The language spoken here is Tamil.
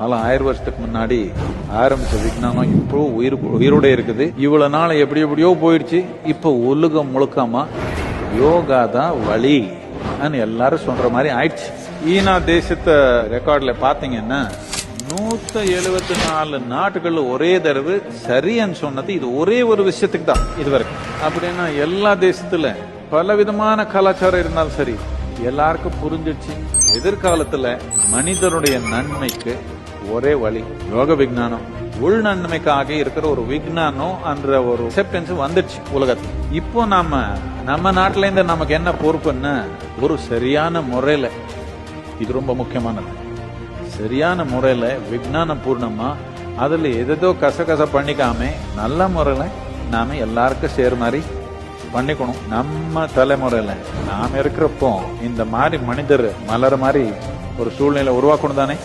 பல 1000 வருஷத்துக்கு முன்னாடி ஆரம்பிச்ச விஞ்ஞானம் இப்போ உயிரோட இருக்குது. இவ்வளவு நாள் எப்படியோ போயிடுச்சு. இப்போ உலகம் முழுக்கமா யோகா தான் வழி எல்லாரும் சொல்ற மாதிரி ஆயிடுச்சு. ஈனா தேசத்தை ரெக்கார்ட்ல பாத்தீங்கன்னா 174 நாட்டுகள் ஒரே தடவை சரின்னு சொன்னது இது ஒரே ஒரு விஷயத்துக்கு தான் இதுவரைக்கும். அப்படின்னா எல்லா தேசத்துல பல விதமான கலாச்சாரம் இருந்தாலும் சரி எல்லாருக்கும் புரிஞ்சிச்சு. எதிர்காலத்துல மனிதனுடைய நன்மைக்கு ஒரே வழி யோக விஞ்ஞானம். உள் நன்மைக்காக இருக்கிற ஒரு விஞ்ஞானம் என்ற ஒரு அக்செப்டன்ஸ் வந்துடுச்சு உலகத்துல. இப்போ நம்ம நாட்டுல இருந்து நமக்கு என்ன பொறுப்புன்னா ஒரு சரியான முறையில, இது ரொம்ப முக்கியமானது, சரியான முறையில விஞ்ஞானம் பூர்ணமா அதுல எதோ கசகச பண்ணிக்காம நல்ல முறையில நாம எல்லாருக்கும் சேர் மாதிரி பண்ணிக்கணும். நம்ம தலைமுறையில நாம இருக்கிறப்போ இந்த மாதிரி மனிதர் மலர் மாதிரி ஒரு சூழ்நிலை உருவாக்கணும் தானே.